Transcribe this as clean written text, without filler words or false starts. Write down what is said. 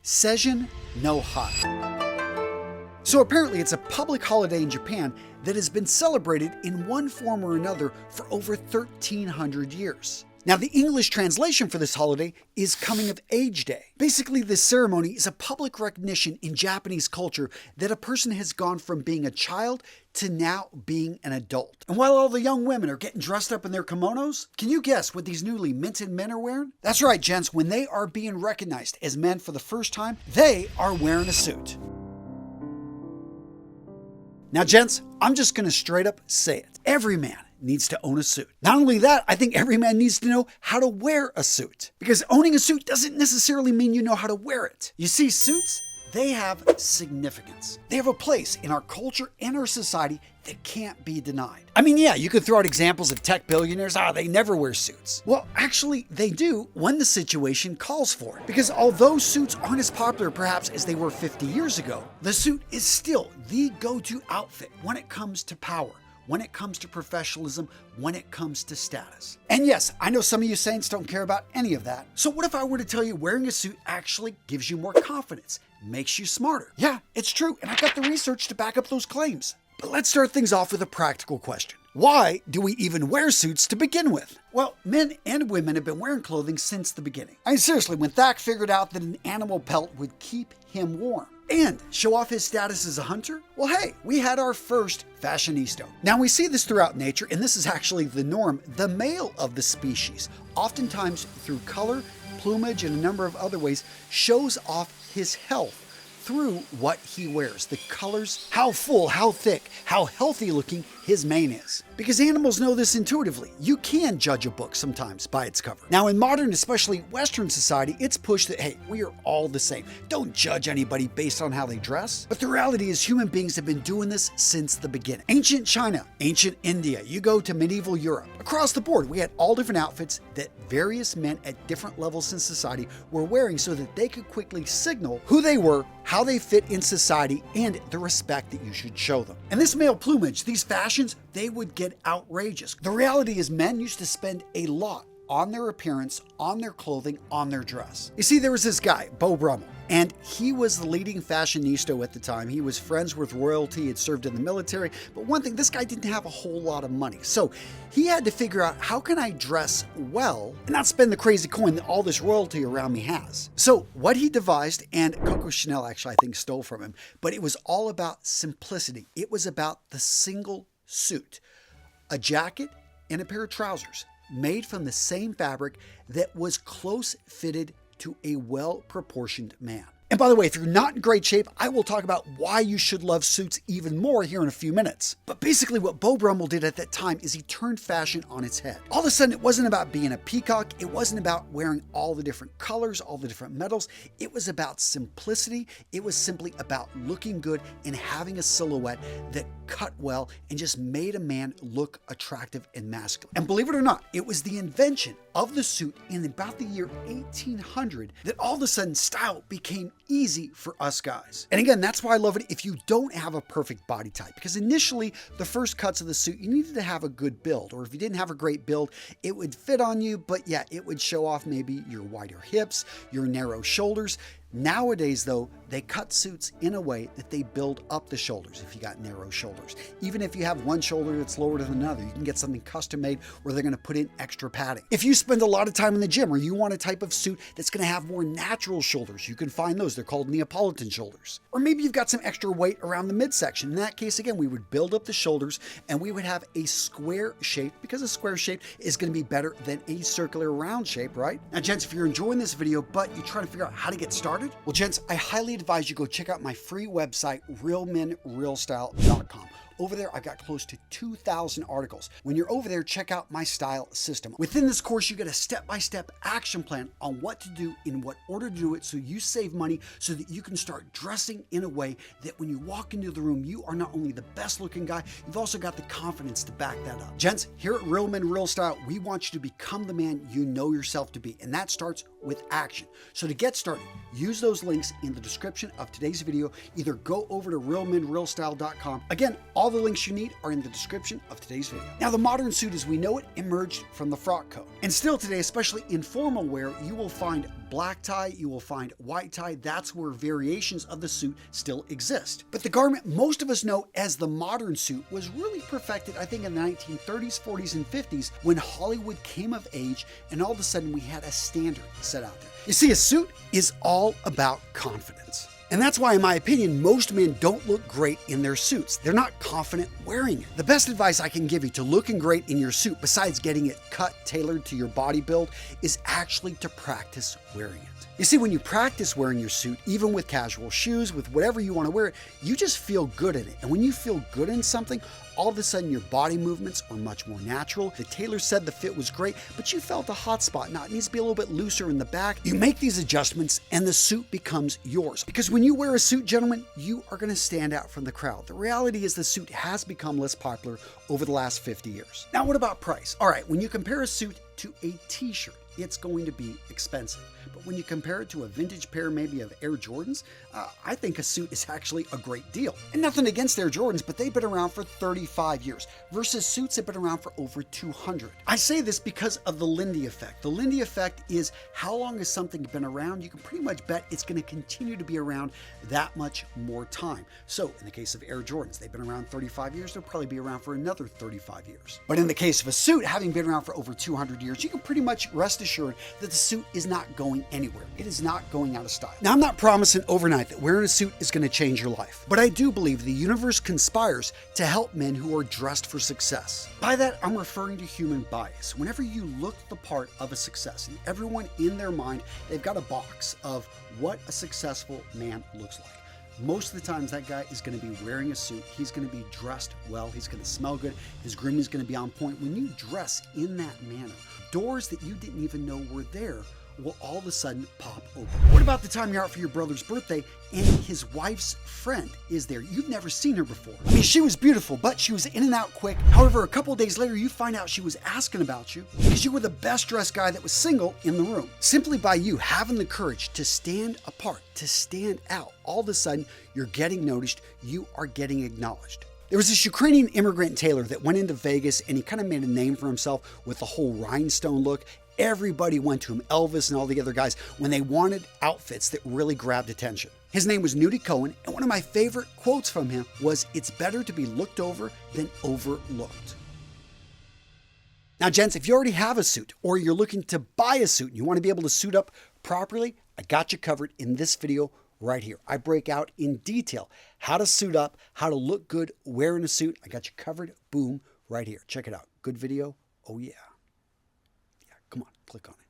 Seijin no Ha. So apparently it's a public holiday in Japan that has been celebrated in one form or another for over 1,300 years. Now, the English translation for this holiday is Coming of Age Day. Basically, this ceremony is a public recognition in Japanese culture that a person has gone from being a child to now being an adult. And while all the young women are getting dressed up in their kimonos, can you guess what these newly minted men are wearing? That's right, gents, when they are being recognized as men for the first time, they are wearing a suit. Now, gents, I'm just gonna straight up say it. Every man needs to own a suit. Not only that, I think every man needs to know how to wear a suit. Because owning a suit doesn't necessarily mean you know how to wear it. You see, suits, they have significance. They have a place in our culture and our society that can't be denied. I mean, yeah, you could throw out examples of tech billionaires. They never wear suits. Well, actually, they do when the situation calls for it. Because although suits aren't as popular perhaps as they were 50 years ago, the suit is still the go-to outfit when it comes to power, when it comes to professionalism, when it comes to status. And yes, I know some of you saints don't care about any of that. So what if I were to tell you wearing a suit actually gives you more confidence, makes you smarter? Yeah, it's true, and I got the research to back up those claims. But let's start things off with a practical question. Why do we even wear suits to begin with? Well, men and women have been wearing clothing since the beginning. I mean, seriously, when Thak figured out that an animal pelt would keep him warm and show off his status as a hunter, well, hey, we had our first fashionista. Now, we see this throughout nature, and this is actually the norm. The male of the species, oftentimes through color, plumage, and a number of other ways, shows off his health through what he wears, the colors, how full, how thick, how healthy looking his mane is. Because animals know this intuitively. You can judge a book sometimes by its cover. Now, in modern, especially Western society, it's pushed that, hey, we are all the same. Don't judge anybody based on how they dress. But the reality is human beings have been doing this since the beginning. Ancient China, ancient India, you go to medieval Europe. Across the board, we had all different outfits that various men at different levels in society were wearing so that they could quickly signal who they were, how they fit in society, and the respect that you should show them. And this male plumage, these fashions, they would get outrageous. The reality is men used to spend a lot on their appearance, on their clothing, on their dress. You see, there was this guy, Beau Brummel, and he was the leading fashionista at the time. He was friends with royalty, had served in the military, but one thing, this guy didn't have a whole lot of money. So he had to figure out, how can I dress well and not spend the crazy coin that all this royalty around me has? So what he devised, and Coco Chanel actually I think stole from him, but it was all about simplicity. It was about the single suit, a jacket and a pair of trousers made from the same fabric that was close fitted to a well-proportioned man. And by the way, if you're not in great shape, I will talk about why you should love suits even more here in a few minutes. But basically what Beau Brummel did at that time is he turned fashion on its head. All of a sudden, it wasn't about being a peacock. It wasn't about wearing all the different colors, all the different metals. It was about simplicity. It was simply about looking good and having a silhouette that cut well and just made a man look attractive and masculine. And believe it or not, it was the invention of the suit in about the year 1800 that all of a sudden style became easy for us guys. And again, that's why I love it if you don't have a perfect body type, because initially the first cuts of the suit, you needed to have a good build, or if you didn't have a great build, it would fit on you, but yeah, it would show off maybe your wider hips, your narrow shoulders. Nowadays, though, they cut suits in a way that they build up the shoulders if you got narrow shoulders. Even if you have one shoulder that's lower than another, you can get something custom made where they're going to put in extra padding. If you spend a lot of time in the gym or you want a type of suit that's going to have more natural shoulders, you can find those. They're called Neapolitan shoulders. Or maybe you've got some extra weight around the midsection. In that case, again, we would build up the shoulders and we would have a square shape, because a square shape is going to be better than a circular round shape, right? Now, gents, if you're enjoying this video, but you're trying to figure out how to get started, well, gents, I highly advise you go check out my free website, realmenrealstyle.com. Over there, I've got close to 2,000 articles. When you're over there, check out my style system. Within this course, you get a step-by-step action plan on what to do, in what order to do it, so you save money, so that you can start dressing in a way that when you walk into the room, you are not only the best looking guy, you've also got the confidence to back that up. Gents, here at Real Men Real Style, we want you to become the man you know yourself to be, and that starts with action. So to get started, use those links in the description of today's video. Either go over to realmenrealstyle.com. Again, all the links you need are in the description of today's video. Now, the modern suit as we know it emerged from the frock coat. And still today, especially in formal wear, you will find black tie, you will find white tie. That's where variations of the suit still exist. But the garment most of us know as the modern suit was really perfected, I think, in the 1930s, 40s, and 50s when Hollywood came of age and all of a sudden we had a standard set out there. You see, a suit is all about confidence. And that's why, in my opinion, most men don't look great in their suits. They're not confident wearing it. The best advice I can give you to looking great in your suit, besides getting it cut, tailored to your body build, is actually to practice wearing it. You see, when you practice wearing your suit, even with casual shoes, with whatever you want to wear it, you just feel good in it. And when you feel good in something, all of a sudden your body movements are much more natural. The tailor said the fit was great, but you felt a hot spot. Now it needs to be a little bit looser in the back. You make these adjustments and the suit becomes yours. Because when you wear a suit, gentlemen, you are going to stand out from the crowd. The reality is the suit has become less popular over the last 50 years. Now what about price? All right, when you compare a suit to a t-shirt, it's going to be expensive. But when you compare it to a vintage pair maybe of Air Jordans, I think a suit is actually a great deal. And nothing against Air Jordans, but they've been around for 35 years versus suits have been around for over 200. I say this because of the Lindy effect. The Lindy effect is how long has something been around? You can pretty much bet it's going to continue to be around that much more time. So in the case of Air Jordans, they've been around 35 years. They'll probably be around for another 35 years. But in the case of a suit, having been around for over 200 years, you can pretty much rest assured that the suit is not going anywhere. It is not going out of style. Now, I'm not promising overnight that wearing a suit is going to change your life, but I do believe the universe conspires to help men who are dressed for success. By that, I'm referring to human bias. Whenever you look the part of a success, and everyone in their mind, they've got a box of what a successful man looks like. Most of the times that guy is going to be wearing a suit. He's going to be dressed well. He's going to smell good. His grooming is going to be on point. When you dress in that manner, doors that you didn't even know were there will all of a sudden pop open. What about the time you're out for your brother's birthday and his wife's friend is there? You've never seen her before. I mean, she was beautiful, but she was in and out quick. However, a couple of days later, you find out she was asking about you because you were the best dressed guy that was single in the room. Simply by you having the courage to stand apart, to stand out, all of a sudden, you're getting noticed, you are getting acknowledged. There was this Ukrainian immigrant tailor that went into Vegas and he kind of made a name for himself with the whole rhinestone look. Everybody went to him, Elvis and all the other guys, when they wanted outfits that really grabbed attention. His name was Nudie Cohen, and one of my favorite quotes from him was, "It's better to be looked over than overlooked." Now, gents, if you already have a suit or you're looking to buy a suit and you want to be able to suit up properly, I got you covered in this video right here. I break out in detail how to suit up, how to look good wearing a suit. I got you covered, boom, right here. Check it out. Good video. Oh, yeah. Come on, click on it.